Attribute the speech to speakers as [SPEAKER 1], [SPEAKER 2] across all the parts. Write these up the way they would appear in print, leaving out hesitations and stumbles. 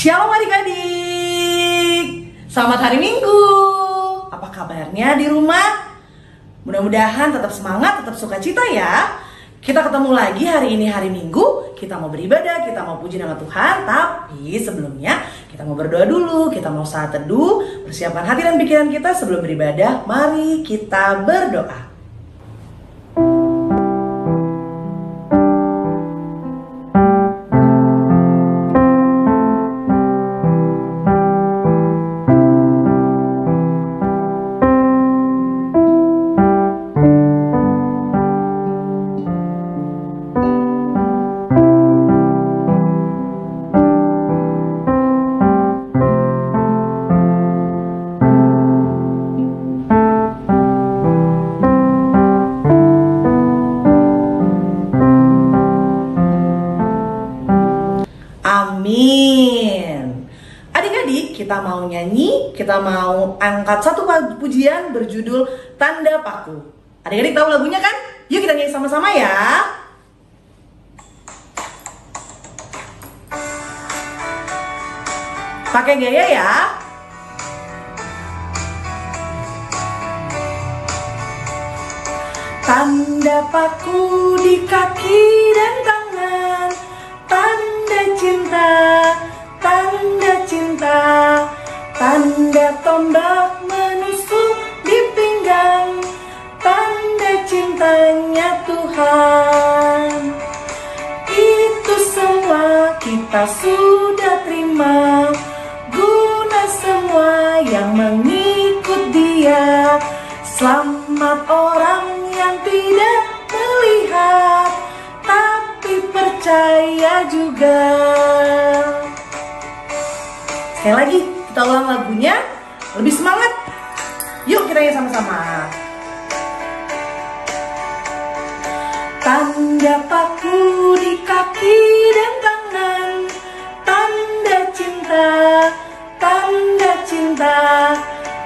[SPEAKER 1] Shalom adik-adik, selamat hari Minggu. Apa kabarnya di rumah? Mudah-mudahan tetap semangat, tetap sukacita ya. Kita ketemu lagi hari ini hari Minggu. Kita mau beribadah, kita mau puji nama Tuhan. Tapi sebelumnya kita mau berdoa dulu. Kita mau saat teduh, persiapkan hati dan pikiran kita sebelum beribadah. Mari kita berdoa. Amin. Adik-adik, kita mau nyanyi, kita mau angkat satu pujian berjudul Tanda Paku. Adik-adik tahu lagunya kan? Yuk kita nyanyi sama-sama ya. Pakai gaya ya. Tanda paku di kaki dan tangan, tanda cinta, tanda cinta, tanda tombak menusuk di pinggang, tanda cintanya Tuhan. Itu semua kita sudah terima, guna semua yang mengikut Dia. Selamat orang yang tidak melihat, tapi percaya juga. Sekali lagi, kita ulang lagunya, lebih semangat. Yuk kita nyanyi sama-sama. Tanda paku di kaki dan tangan, tanda cinta, tanda cinta,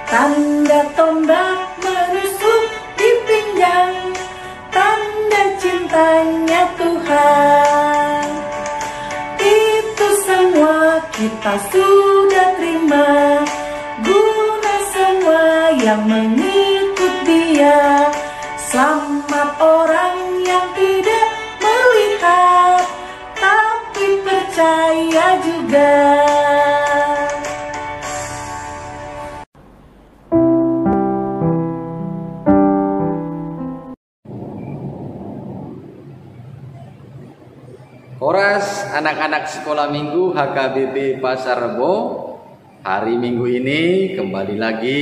[SPEAKER 1] tanda tombak menusuk di pinggang, tanda cintanya Tuhan. Itu semua kita sudah terima, guna semua yang mengikut Dia. Selamat orang yang tidak melihat, tapi percaya juga.
[SPEAKER 2] Koras anak-anak sekolah minggu HKBP Pasar Rebo. Hari Minggu ini kembali lagi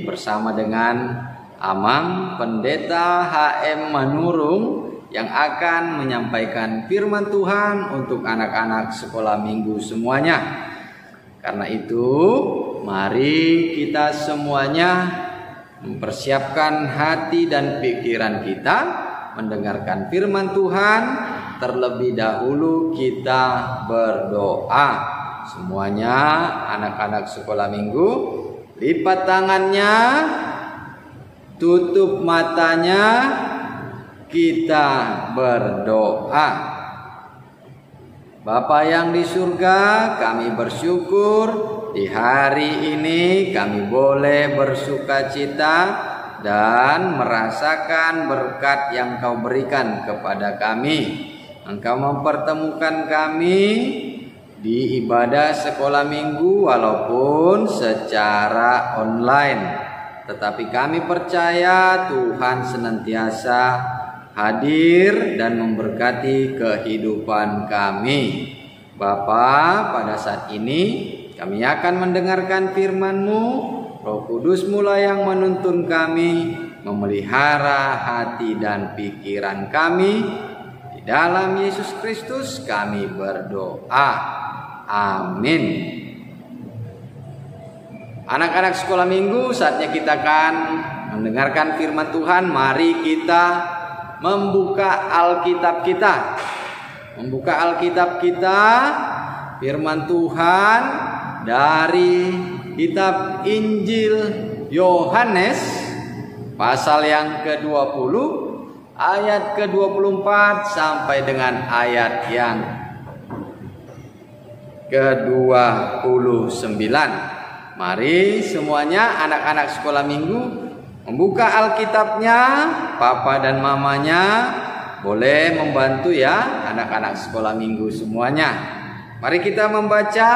[SPEAKER 2] bersama dengan Amang Pendeta HM Manurung yang akan menyampaikan firman Tuhan untuk anak-anak sekolah minggu semuanya. Karena itu, mari kita semuanya mempersiapkan hati dan pikiran kita mendengarkan firman Tuhan. Terlebih dahulu kita berdoa. Semuanya anak-anak sekolah minggu, lipat tangannya, tutup matanya, kita berdoa. Bapa yang di surga, kami bersyukur di hari ini kami boleh bersukacita dan merasakan berkat yang Kau berikan kepada kami. Engkau mempertemukan kami di ibadah sekolah minggu walaupun secara online. Tetapi kami percaya Tuhan senantiasa hadir dan memberkati kehidupan kami. Bapa, pada saat ini kami akan mendengarkan firman-Mu. Roh Kudus mula yang menuntun kami, memelihara hati dan pikiran kami. Di dalam Yesus Kristus kami berdoa. Amin. Anak-anak sekolah minggu, saatnya kita akan mendengarkan firman Tuhan. Mari kita membuka Alkitab kita. Membuka Alkitab kita, firman Tuhan dari kitab Injil Yohanes pasal yang ke-20 ayat ke-24 sampai dengan ayat yang ke-29. Mari semuanya anak-anak sekolah minggu membuka Alkitabnya. Papa dan mamanya boleh membantu ya, anak-anak sekolah minggu semuanya. Mari kita membaca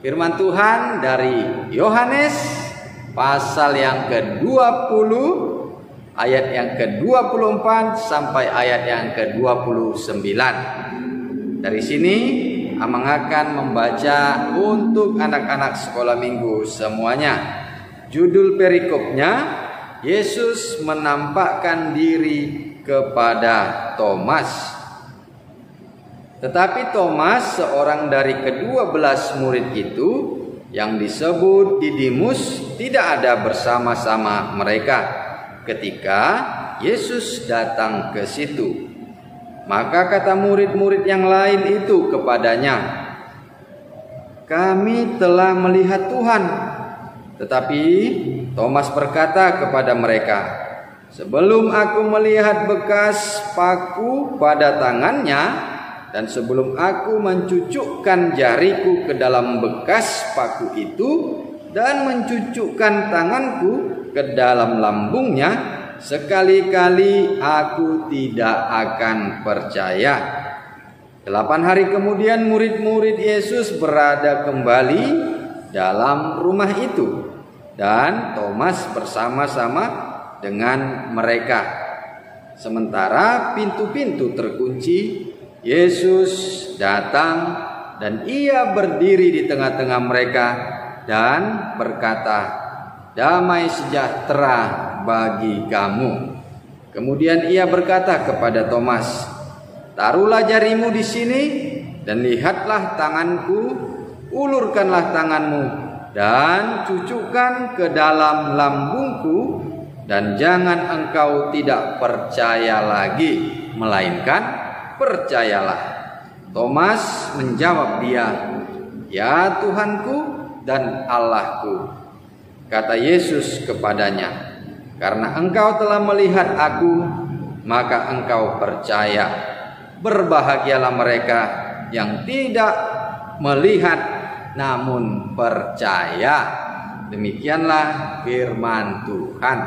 [SPEAKER 2] firman Tuhan dari Yohanes pasal yang ke-20 ayat yang ke-24 sampai ayat yang ke-29. Dari sini Amang akan membaca untuk anak-anak sekolah minggu semuanya. Judul perikopnya, Yesus menampakkan diri kepada Thomas. Tetapi Thomas, seorang dari ke-12 murid itu, yang disebut Didimus, tidak ada bersama-sama mereka ketika Yesus datang ke situ. Maka kata murid-murid yang lain itu kepadanya, "Kami telah melihat Tuhan." Tetapi Thomas berkata kepada mereka, "Sebelum aku melihat bekas paku pada tangannya, dan sebelum aku mencucukkan jariku ke dalam bekas paku itu, dan mencucukkan tanganku ke dalam lambungnya, sekali-kali aku tidak akan percaya." 8 hari kemudian murid-murid Yesus berada kembali dalam rumah itu, dan Thomas bersama-sama dengan mereka. Sementara pintu-pintu terkunci, Yesus datang dan ia berdiri di tengah-tengah mereka dan berkata, "Damai sejahtera bagi kamu." Kemudian ia berkata kepada Thomas, "Taruhlah jarimu di sini dan lihatlah tanganku, ulurkanlah tanganmu dan cucukkan ke dalam lambungku, dan jangan engkau tidak percaya lagi, melainkan percayalah." Thomas menjawab dia, "Ya Tuhanku dan Allahku." Kata Yesus kepadanya, "Karena engkau telah melihat aku, maka engkau percaya. Berbahagialah mereka yang tidak melihat namun percaya." Demikianlah firman Tuhan.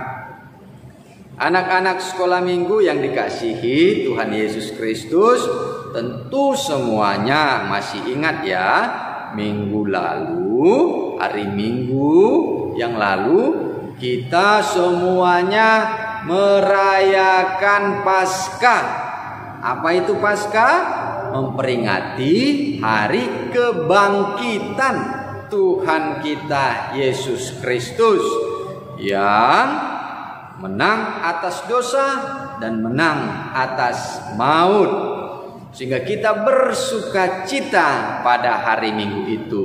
[SPEAKER 2] Anak-anak sekolah minggu yang dikasihi Tuhan Yesus Kristus, tentu semuanya masih ingat ya, minggu lalu, hari Minggu yang lalu, kita semuanya merayakan Paskah. Apa itu Paskah? Memperingati hari kebangkitan Tuhan kita Yesus Kristus, yang menang atas dosa dan menang atas maut, sehingga kita bersuka cita pada hari Minggu itu.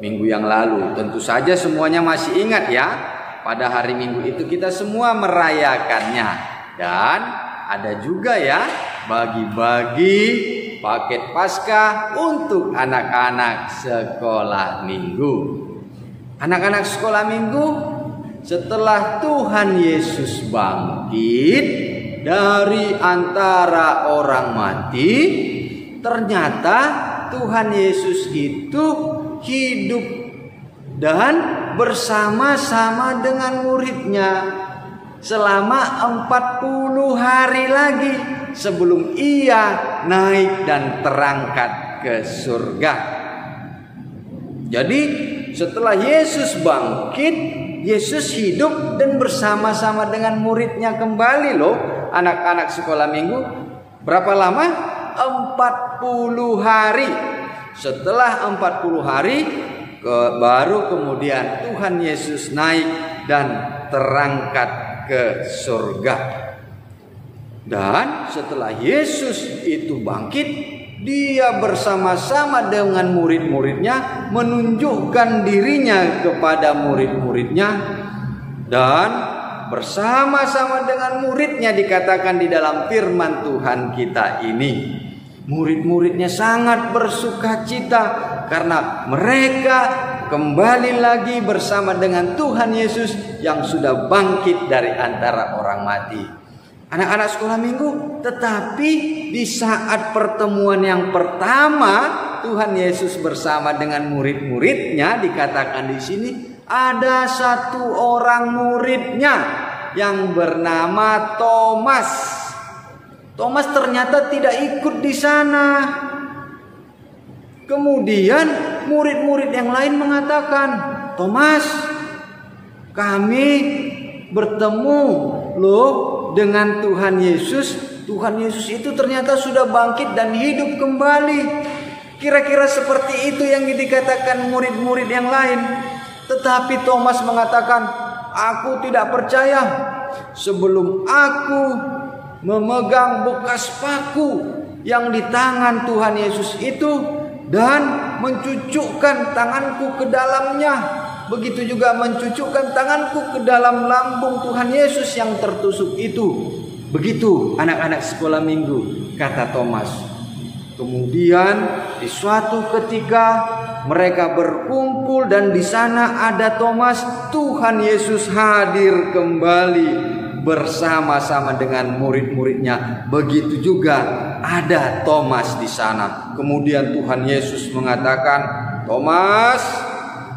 [SPEAKER 2] Minggu yang lalu tentu saja semuanya masih ingat ya, pada hari Minggu itu kita semua merayakannya. Dan ada juga ya bagi-bagi paket Paskah untuk anak-anak sekolah minggu. Anak-anak sekolah minggu, setelah Tuhan Yesus bangkit dari antara orang mati, ternyata Tuhan Yesus itu hidup dan bersama-sama dengan muridnya selama 40 hari lagi sebelum ia naik dan terangkat ke surga. Jadi setelah Yesus bangkit, Yesus hidup dan bersama-sama dengan muridnya kembali loh, anak-anak sekolah minggu. Berapa lama? 40 hari. Setelah 40 hari baru kemudian Tuhan Yesus naik dan terangkat ke surga. Dan setelah Yesus itu bangkit, dia bersama-sama dengan murid-muridnya menunjukkan dirinya kepada murid-muridnya, dan bersama-sama dengan muridnya dikatakan di dalam firman Tuhan kita ini, murid-muridnya sangat bersuka cita karena mereka kembali lagi bersama dengan Tuhan Yesus yang sudah bangkit dari antara orang mati. Anak-anak sekolah minggu, tetapi di saat pertemuan yang pertama Tuhan Yesus bersama dengan murid-muridnya, dikatakan di sini ada satu orang muridnya yang bernama Thomas. Thomas ternyata tidak ikut di sana. Kemudian murid-murid yang lain mengatakan, Thomas, kami bertemu loh dengan Tuhan Yesus. Tuhan Yesus itu ternyata sudah bangkit dan hidup kembali. Kira-kira seperti itu yang dikatakan murid-murid yang lain. Tetapi Thomas mengatakan, aku tidak percaya sebelum aku memegang bekas paku yang di tangan Tuhan Yesus itu dan mencucukkan tanganku ke dalamnya. Begitu juga mencucukkan tanganku ke dalam lambung Tuhan Yesus yang tertusuk itu. Begitu anak-anak sekolah minggu, kata Thomas. Kemudian di suatu ketika mereka berkumpul dan di sana ada Thomas, Tuhan Yesus hadir kembali bersama-sama dengan murid-muridnya. Begitu juga ada Thomas di sana. Kemudian Tuhan Yesus mengatakan, Thomas,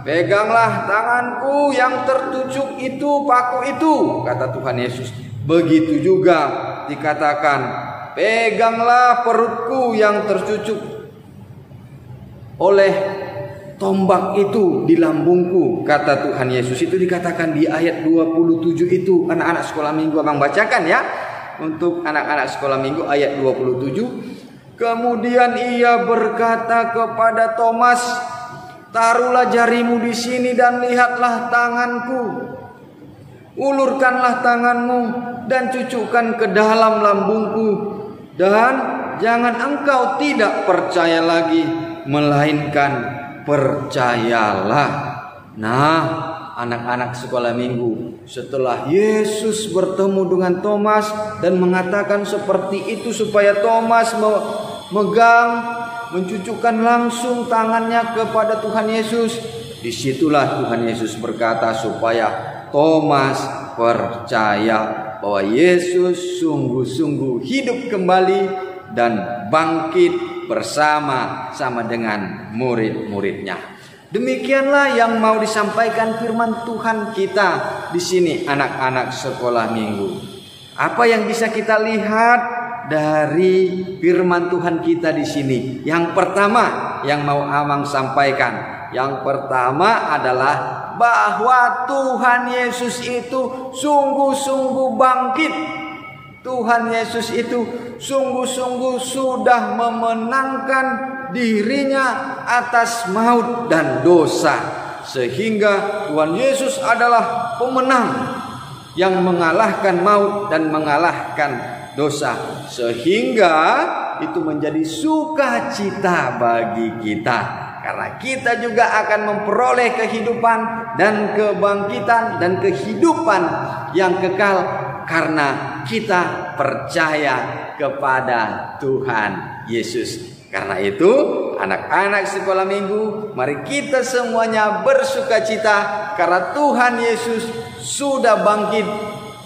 [SPEAKER 2] peganglah tanganku yang tertusuk itu, paku itu, kata Tuhan Yesus. Begitu juga dikatakan, peganglah perutku yang tercucuk oleh tombak itu di lambungku, kata Tuhan Yesus. Itu dikatakan di ayat 27 itu. Anak-anak sekolah minggu abang bacakan ya. Untuk anak-anak sekolah minggu ayat 27. Kemudian ia berkata kepada Thomas, taruhlah jarimu di sini dan lihatlah tanganku. Ulurkanlah tanganmu dan cucukkan ke dalam lambungku, dan jangan engkau tidak percaya lagi, melainkan percayalah. Nah, anak-anak sekolah minggu, setelah Yesus bertemu dengan Thomas dan mengatakan seperti itu supaya Thomas memegang, mencucukkan langsung tangannya kepada Tuhan Yesus, disitulah Tuhan Yesus berkata supaya Thomas percaya bahwa Yesus sungguh-sungguh hidup kembali dan bangkit bersama-sama dengan murid-muridnya. Demikianlah yang mau disampaikan firman Tuhan kita di sini, anak-anak sekolah minggu. Apa yang bisa kita lihat dari firman Tuhan kita di sini? Yang pertama yang mau Amang sampaikan, yang pertama adalah bahwa Tuhan Yesus itu sungguh-sungguh bangkit. Tuhan Yesus itu sungguh-sungguh sudah memenangkan dirinya atas maut dan dosa. Sehingga Tuhan Yesus adalah pemenang yang mengalahkan maut dan mengalahkan dosa. Sehingga itu menjadi sukacita bagi kita. Karena kita juga akan memperoleh kehidupan dan kebangkitan dan kehidupan yang kekal karena kita percaya kepada Tuhan Yesus. Karena itu, anak-anak sekolah minggu, mari kita semuanya bersukacita karena Tuhan Yesus sudah bangkit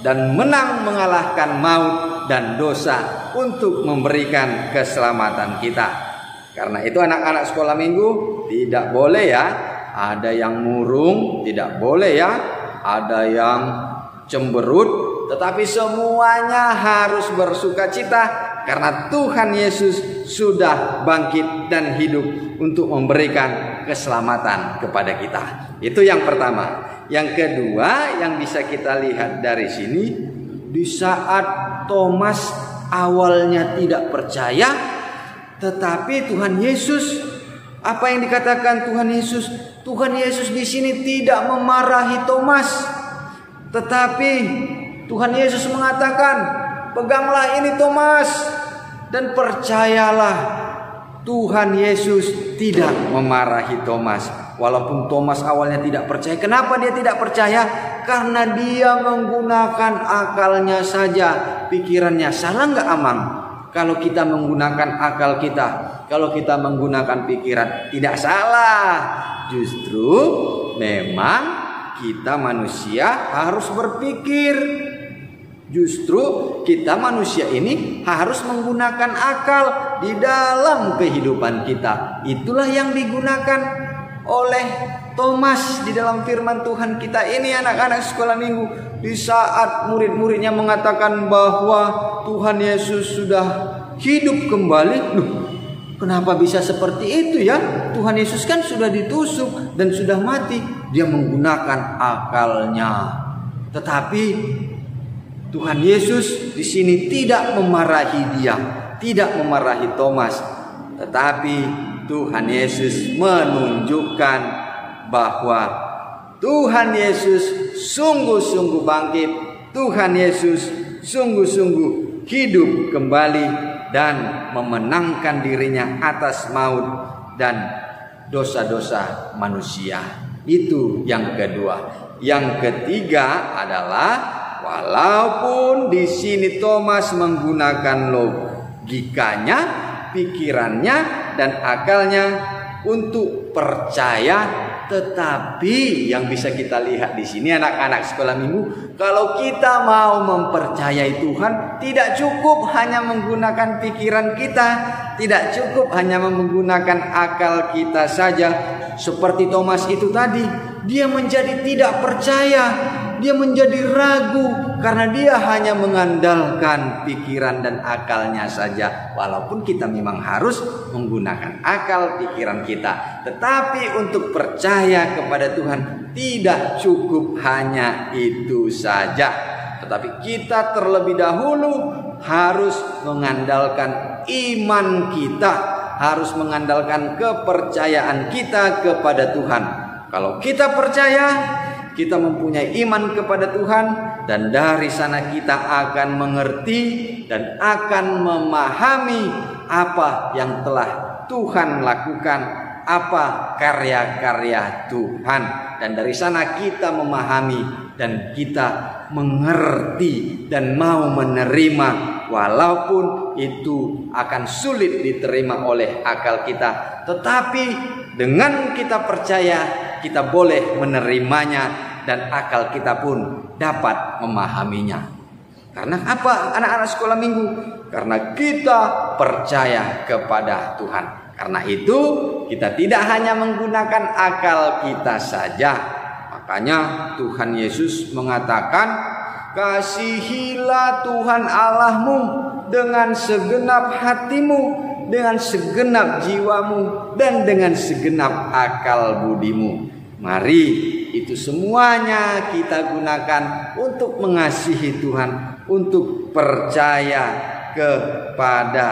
[SPEAKER 2] dan menang mengalahkan maut dan dosa untuk memberikan keselamatan kita. Karena itu anak-anak sekolah minggu tidak boleh ya ada yang murung, tidak boleh ya ada yang cemberut, tetapi semuanya harus bersukacita karena Tuhan Yesus sudah bangkit dan hidup untuk memberikan keselamatan kepada kita. Itu yang pertama. Yang kedua yang bisa kita lihat dari sini, di saat Thomas awalnya tidak percaya, tetapi Tuhan Yesus, apa yang dikatakan Tuhan Yesus? Tuhan Yesus di sini tidak memarahi Thomas, tetapi Tuhan Yesus mengatakan, peganglah ini Thomas dan percayalah. Tuhan Yesus tidak memarahi Thomas. Walaupun Thomas awalnya tidak percaya. Kenapa dia tidak percaya? Karena dia menggunakan akalnya saja, pikirannya. Salah nggak Amang? Kalau kita menggunakan akal kita, kalau kita menggunakan pikiran, tidak salah. Justru memang kita manusia harus berpikir. Justru kita manusia ini harus menggunakan akal di dalam kehidupan kita. Itulah yang digunakan oleh Thomas di dalam firman Tuhan kita ini, anak-anak sekolah minggu. Di saat murid-muridnya mengatakan bahwa Tuhan Yesus sudah hidup kembali. Loh, kenapa bisa seperti itu ya? Tuhan Yesus kan sudah ditusuk dan sudah mati. Dia menggunakan akalnya. Tetapi Tuhan Yesus di sini tidak memarahi dia, tidak memarahi Thomas. Tetapi Tuhan Yesus menunjukkan bahwa Tuhan Yesus sungguh-sungguh bangkit. Tuhan Yesus sungguh-sungguh hidup kembali dan memenangkan dirinya atas maut dan dosa-dosa manusia. Itu yang kedua. Yang ketiga adalah walaupun di sini Thomas menggunakan logikanya, pikirannya dan akalnya untuk percaya, tetapi yang bisa kita lihat di sini, anak-anak sekolah minggu, kalau kita mau mempercayai Tuhan, tidak cukup hanya menggunakan pikiran kita, tidak cukup hanya menggunakan akal kita saja. Seperti Thomas itu tadi, dia menjadi tidak percaya, dia menjadi ragu karena dia hanya mengandalkan pikiran dan akalnya saja. Walaupun kita memang harus menggunakan akal pikiran kita, tetapi untuk percaya kepada Tuhan tidak cukup hanya itu saja. Tetapi kita terlebih dahulu harus mengandalkan iman kita, harus mengandalkan kepercayaan kita kepada Tuhan. Kalau kita percaya, kita mempunyai iman kepada Tuhan, dan dari sana kita akan mengerti dan akan memahami apa yang telah Tuhan lakukan, apa karya-karya Tuhan. Dan dari sana kita memahami dan kita mengerti dan mau menerima, walaupun itu akan sulit diterima oleh akal kita. Tetapi dengan kita percaya, kita boleh menerimanya dan akal kita pun dapat memahaminya. Karena apa, anak-anak sekolah minggu? Karena kita percaya kepada Tuhan. Karena itu kita tidak hanya menggunakan akal kita saja. Makanya Tuhan Yesus mengatakan, kasihilah Tuhan Allahmu dengan segenap hatimu, dengan segenap jiwamu, dan dengan segenap akal budimu. Mari itu semuanya kita gunakan untuk mengasihi Tuhan, untuk percaya kepada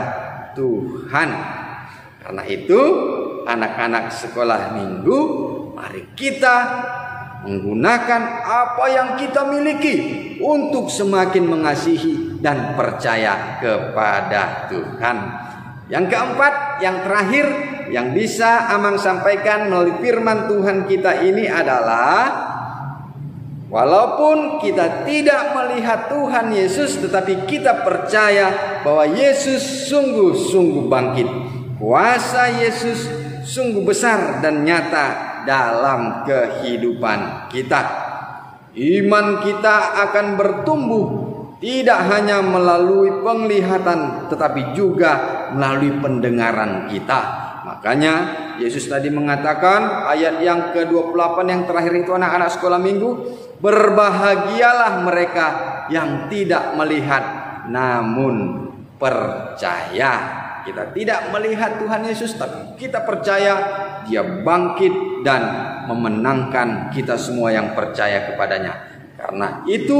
[SPEAKER 2] Tuhan. Karena itu anak-anak sekolah minggu, mari kita menggunakan apa yang kita miliki untuk semakin mengasihi dan percaya kepada Tuhan. Yang keempat, yang terakhir, yang bisa Amang sampaikan melalui firman Tuhan kita ini adalah, walaupun kita tidak melihat Tuhan Yesus, tetapi kita percaya bahwa Yesus sungguh-sungguh bangkit. Kuasa Yesus sungguh besar dan nyata dalam kehidupan kita. Iman kita akan bertumbuh tidak hanya melalui penglihatan, tetapi juga melalui pendengaran kita. Makanya Yesus tadi mengatakan, ayat yang ke-28 yang terakhir itu, anak-anak sekolah minggu, berbahagialah mereka yang tidak melihat namun percaya. Kita tidak melihat Tuhan Yesus, tapi kita percaya Dia bangkit dan memenangkan kita semua yang percaya kepadanya. Karena itu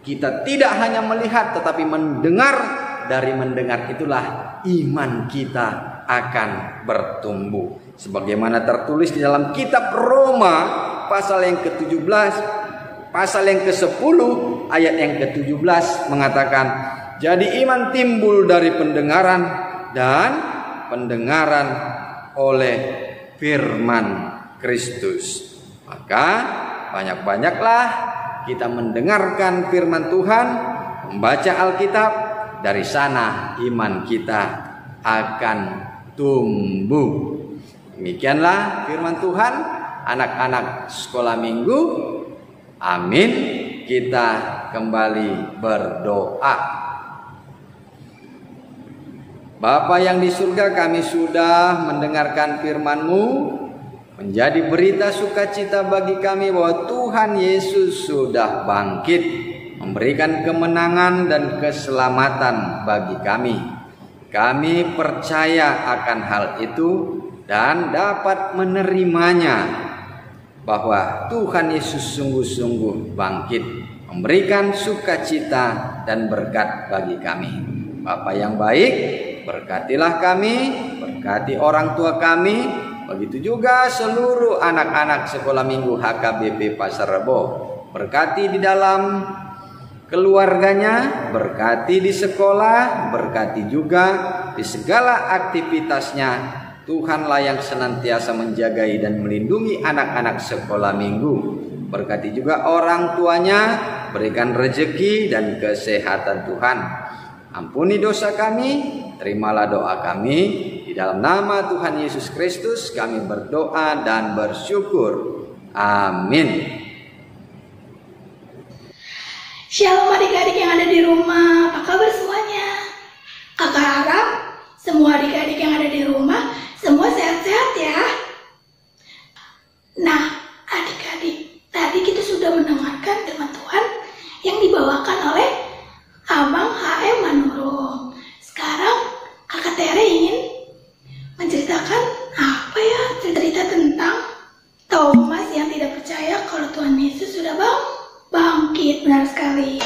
[SPEAKER 2] kita tidak hanya melihat, tetapi mendengar. Dari mendengar itulah iman kita akan bertumbuh. Sebagaimana tertulis di dalam kitab Roma pasal yang ke-17, pasal yang ke-10 ayat yang ke-17 mengatakan, jadi iman timbul dari pendengaran, dan pendengaran oleh firman Kristus. Maka banyak-banyaklah kita mendengarkan firman Tuhan, membaca Alkitab. Dari sana iman kita akan tumbuh. Demikianlah firman Tuhan, anak-anak sekolah minggu. Amin. Kita kembali berdoa. Bapa yang di surga, kami sudah mendengarkan firman-Mu, menjadi berita sukacita bagi kami bahwa Tuhan Yesus sudah bangkit, memberikan kemenangan dan keselamatan bagi kami. Kami percaya akan hal itu dan dapat menerimanya, bahwa Tuhan Yesus sungguh-sungguh bangkit, memberikan sukacita dan berkat bagi kami. Bapa yang baik, berkatilah kami, berkati orang tua kami, begitu juga seluruh anak-anak sekolah minggu HKBP Pasar Rebo. Berkati di dalam keluarganya, berkati di sekolah, berkati juga di segala aktivitasnya. Tuhanlah yang senantiasa menjagai dan melindungi anak-anak sekolah minggu. Berkati juga orang tuanya, berikan rezeki dan kesehatan Tuhan. Ampuni dosa kami, terimalah doa kami. Di dalam nama Tuhan Yesus Kristus kami berdoa dan bersyukur. Amin.
[SPEAKER 3] Shalom adik-adik yang ada di rumah, apa kabar semuanya? Kakak harap semua adik-adik yang ada di rumah semua sehat-sehat ya. Nah, adik-adik, tadi kita sudah mendengarkan firman Tuhan yang dibawakan oleh Abang HM Manurung. Sekarang Kakak Tere ingin menceritakan apa ya? Cerita tentang Thomas yang tidak percaya kalau Tuhan Yesus sudah bangkit. Benar sekali.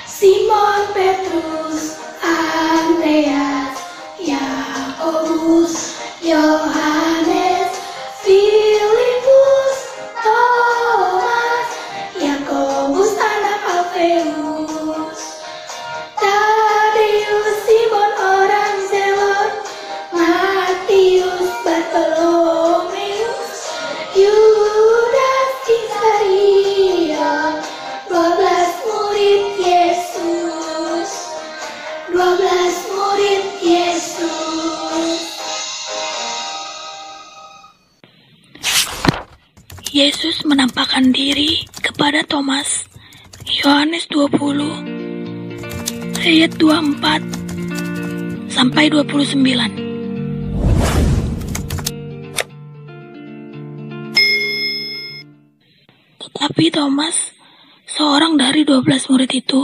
[SPEAKER 3] Simon Petrus, Andreas, Yakobus, Yohanes, Filipus, Thomas, Yakobus anak Alfeus, Tadeus, Simon orang Zelot, Matius, Bartolomeus, Yudas Iskariot, 12 murid Yesus, 12 murid Yesus. Yesus menampakkan diri kepada Thomas. Yohanes 20 ayat 24 sampai 29. Tetapi Thomas, seorang dari 12 murid itu,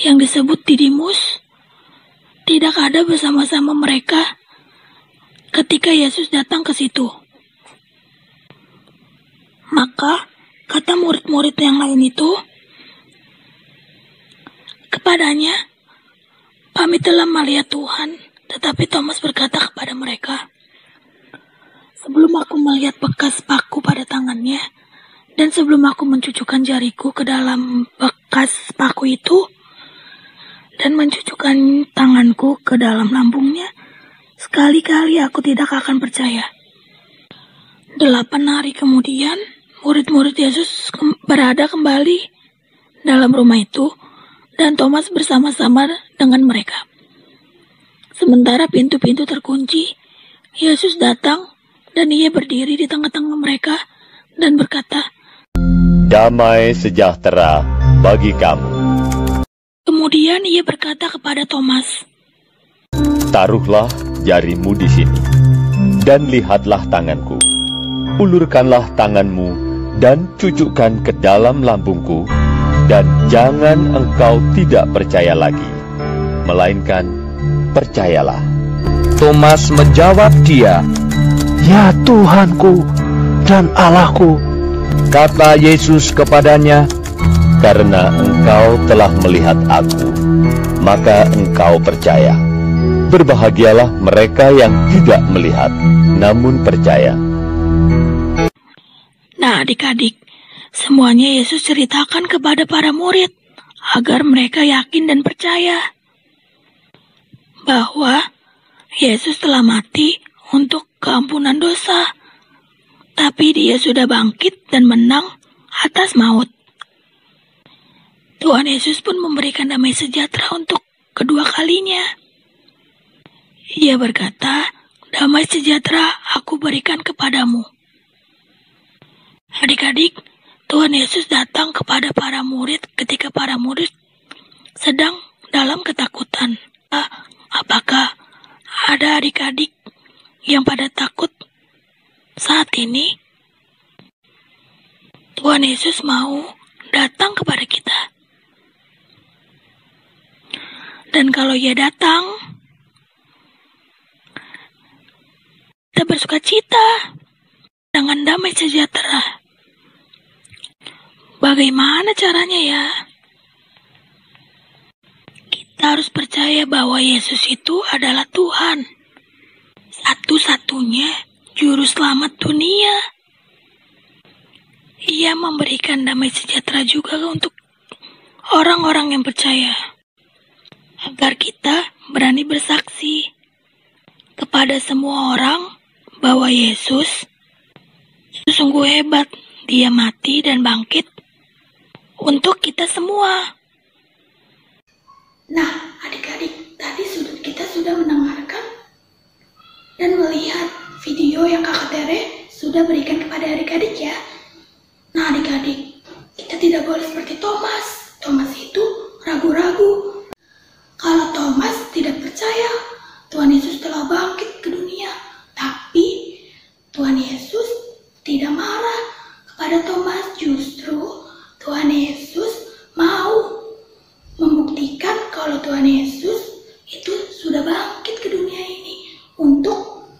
[SPEAKER 3] yang disebut Didimus, tidak ada bersama-sama mereka ketika Yesus datang ke situ. Maka kata murid-murid yang lain itu kepadanya, "Kami telah melihat Tuhan." Tetapi Thomas berkata kepada mereka, "Sebelum aku melihat bekas paku pada tangannya, dan sebelum aku mencucukkan jariku ke dalam bekas paku itu, dan mencucukkan tanganku ke dalam lambungnya, sekali-kali aku tidak akan percaya." 8 hari kemudian, murid-murid Yesus berada kembali dalam rumah itu, dan Thomas bersama-sama dengan mereka. Sementara pintu-pintu terkunci, Yesus datang dan ia berdiri di tengah-tengah mereka dan berkata,
[SPEAKER 4] "Damai sejahtera bagi kamu."
[SPEAKER 3] Kemudian ia berkata kepada Thomas,
[SPEAKER 4] "Taruhlah jarimu di sini, dan lihatlah tanganku. Ulurkanlah tanganmu dan cucukkan ke dalam lambungku, dan jangan engkau tidak percaya lagi, melainkan percayalah."
[SPEAKER 5] Thomas menjawab dia, "Ya Tuhanku dan Allahku."
[SPEAKER 4] Kata Yesus kepadanya, "Karena engkau telah melihat aku, maka engkau percaya. Berbahagialah mereka yang tidak melihat, namun percaya."
[SPEAKER 3] Nah adik-adik, semuanya Yesus ceritakan kepada para murid agar mereka yakin dan percaya bahwa Yesus telah mati untuk keampunan dosa, tapi dia sudah bangkit dan menang atas maut. Tuhan Yesus pun memberikan damai sejahtera untuk kedua kalinya. Ia berkata, "Damai sejahtera aku berikan kepadamu." Adik-adik, Tuhan Yesus datang kepada para murid ketika para murid sedang dalam ketakutan. Apakah ada adik-adik yang pada takut saat ini? Tuhan Yesus mau datang kepada kita. Dan kalau Ia datang, kita bersuka cita dengan damai sejahtera. Bagaimana caranya ya? Kita harus percaya bahwa Yesus itu adalah Tuhan, satu-satunya juru selamat dunia. Ia memberikan damai sejahtera juga untuk orang-orang yang percaya, agar kita berani bersaksi kepada semua orang bahwa Yesus sungguh hebat. Dia mati dan bangkit untuk kita semua.
[SPEAKER 6] Nah, adik-adik, tadi kita sudah mendengarkan dan melihat video yang Kakak Tere sudah berikan kepada adik-adik ya. Nah, adik-adik, kita tidak boleh seperti Thomas. Thomas itu ragu-ragu. Kalau Thomas tidak percaya Tuhan Yesus telah bangkit ke dunia, tapi Tuhan Yesus tidak marah kepada Thomas. Justru Tuhan Yesus mau membuktikan kalau Tuhan Yesus itu sudah bangkit ke dunia ini untuk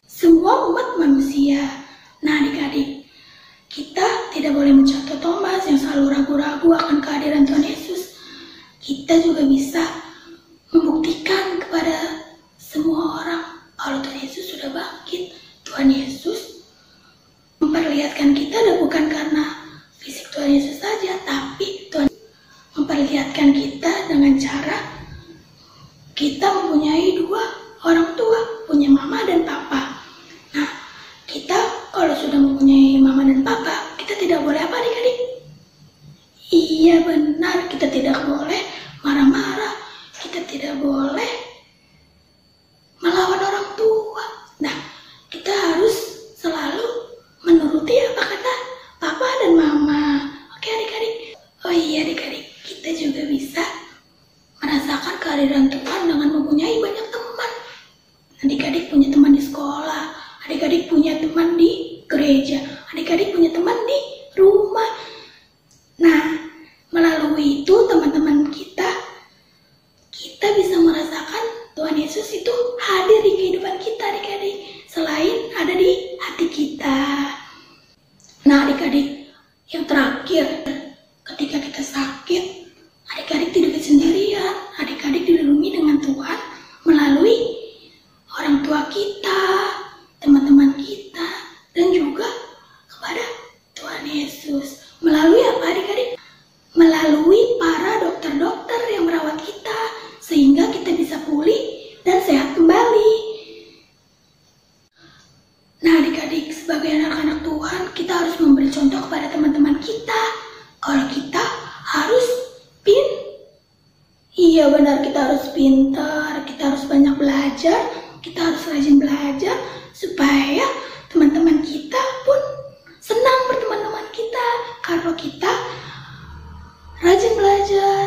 [SPEAKER 6] semua umat manusia. Nah, adik-adik, kita tidak boleh mencontoh Thomas yang selalu ragu-ragu akan kehadiran Tuhan Yesus. Kita juga bisa membuktikan kepada semua orang kalau Tuhan Yesus sudah bangkit. Tuhan Yesus memperlihatkan kita dan bukan karena fisik Tuhan Yesus saja, tapi Tuhan memperlihatkan kita dengan cara kita mempunyai dua orang tua, punya mama dan papa. Nah, kita kalau sudah mempunyai mama dan papa, kita tidak boleh apa adik-adik? Iya benar, kita tidak boleh marah-marah, kita tidak boleh melawan orang tua. Nah, kita harus selalu menuruti apa kata papa dan mama. Oke adik-adik? Oh iya adik-adik, kita juga bisa merasakan kehadiran Tuhan dengan mempunyai banyak teman. Adik-adik punya teman di sekolah, adik-adik punya teman di gereja, adik-adik punya teman di rumah. Nah, melalui itu teman-teman kita bisa merasakan Tuhan Yesus itu hadir di kehidupan kita adik-adik, selain ada di hati kita. Nah adik-adik, yang terakhir, ketika kita sakit, adik-adik tidak sendirian, adik-adik dilindungi dengan Tuhan melalui orang tua kita, teman-teman kita, dan juga kepada Tuhan Yesus. Melalui apa adik-adik? Melalui para dokter-dokter yang merawat kita, sehingga kita bisa pulih dan sehat kembali. Nah adik-adik, sebagai anak-anak Tuhan, kita harus memberi contoh kepada teman-teman kita. Kalau kita harus iya benar, kita harus pintar, kita harus banyak belajar, kita harus rajin belajar, supaya teman-teman kita pun senang berteman-teman kita. Kalau kita rajin belajar,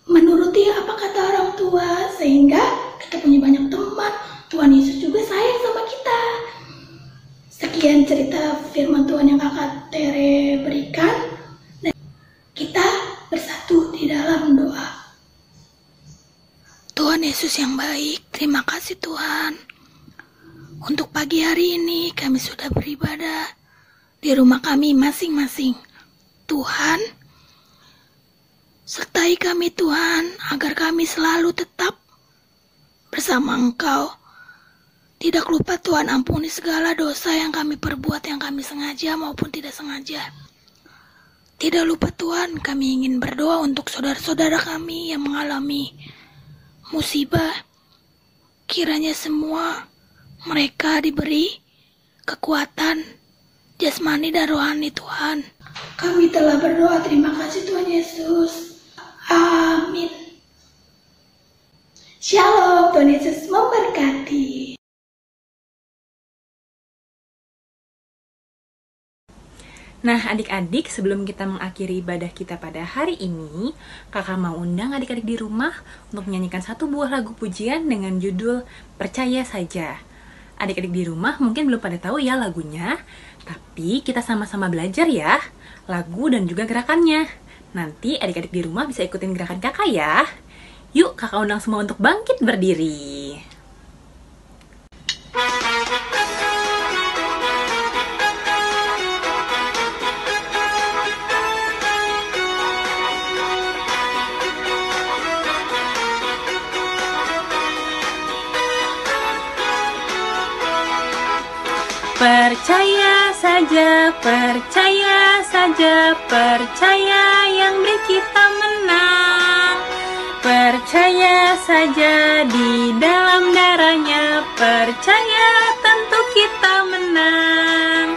[SPEAKER 6] menuruti apa kata orang tua, sehingga kita punya banyak teman. Tuhan Yesus juga sayang sama kita. Sekian cerita firman Tuhan yang Kakak Tere berikan. Dan kita bersatu di dalam doa.
[SPEAKER 3] Tuhan Yesus yang baik, terima kasih Tuhan. Untuk pagi hari ini kami sudah beribadah di rumah kami masing-masing. Tuhan, sertai kami Tuhan, agar kami selalu tetap bersama Engkau. Tidak lupa Tuhan, ampuni segala dosa yang kami perbuat, yang kami sengaja maupun tidak sengaja. Tidak lupa Tuhan, kami ingin berdoa untuk saudara-saudara kami yang mengalami musibah. Kiranya semua mereka diberi kekuatan jasmani dan rohani Tuhan.
[SPEAKER 6] Kami telah berdoa, terima kasih Tuhan Yesus. Amin. Shalom, Tuhan Yesus memberkati.
[SPEAKER 7] Nah, adik-adik, sebelum kita mengakhiri ibadah kita pada hari ini, kakak mau undang adik-adik di rumah untuk menyanyikan satu buah lagu pujian dengan judul Percaya Saja. Adik-adik di rumah mungkin belum pada tahu ya lagunya, tapi kita sama-sama belajar ya, lagu dan juga gerakannya. Nanti adik-adik di rumah bisa ikutin gerakan kakak ya. Yuk, kakak undang semua untuk bangkit berdiri. Percaya saja, percaya saja, percaya yang beri kita menang. Percaya saja di dalam darahnya, percaya tentu kita menang.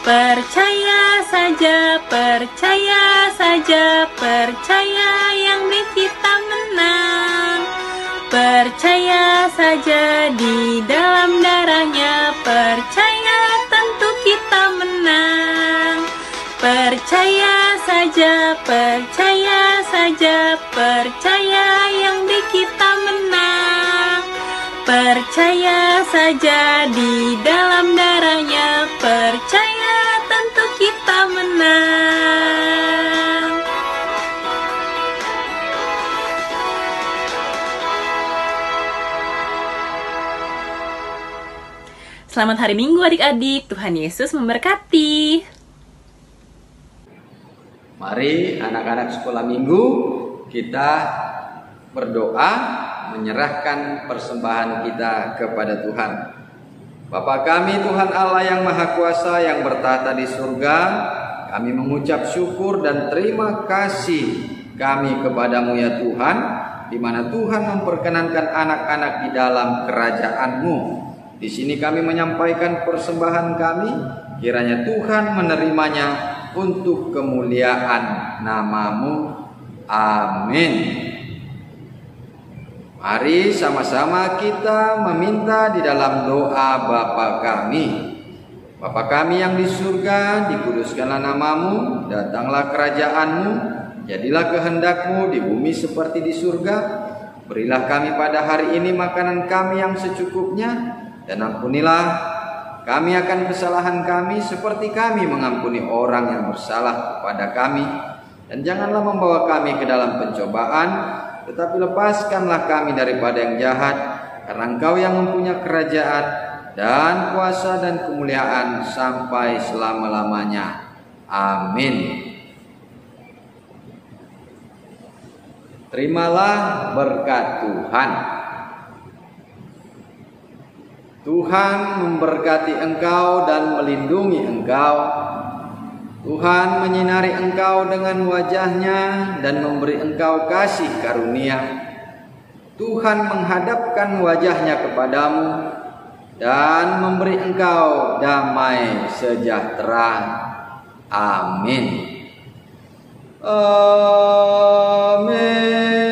[SPEAKER 7] Percaya saja, percaya saja, percaya yang beri kita menang. Percaya saja di dalam darahnya, percaya tentu kita menang. Percaya saja, percaya saja, percaya yang di kita menang. Percaya saja di dalam darahnya, percaya tentu kita menang. Selamat hari Minggu adik-adik, Tuhan Yesus memberkati.
[SPEAKER 2] Mari anak-anak sekolah minggu kita berdoa menyerahkan persembahan kita kepada Tuhan. Bapa kami Tuhan Allah yang Maha Kuasa yang bertahta di surga, kami mengucap syukur dan terima kasih kami kepadamu ya Tuhan, di mana Tuhan memperkenankan anak-anak di dalam kerajaan-Mu. Di sini kami menyampaikan persembahan kami, kiranya Tuhan menerimanya untuk kemuliaan nama-Mu. Amin. Mari sama-sama kita meminta di dalam doa Bapa kami. Bapa kami yang di surga, dikuduskanlah nama-Mu, datanglah kerajaan-Mu, jadilah kehendak-Mu di bumi seperti di surga. Berilah kami pada hari ini makanan kami yang secukupnya, dan ampunilah kami akan kesalahan kami seperti kami mengampuni orang yang bersalah kepada kami. Dan janganlah membawa kami ke dalam pencobaan, tetapi lepaskanlah kami daripada yang jahat, karena Engkau yang mempunyai kerajaan dan kuasa dan kemuliaan sampai selama-lamanya. Amin. Terimalah berkat Tuhan. Tuhan memberkati engkau dan melindungi engkau. Tuhan menyinari engkau dengan wajah-Nya dan memberi engkau kasih karunia. Tuhan menghadapkan wajah-Nya kepadamu dan memberi engkau damai sejahtera. Amin. Amin.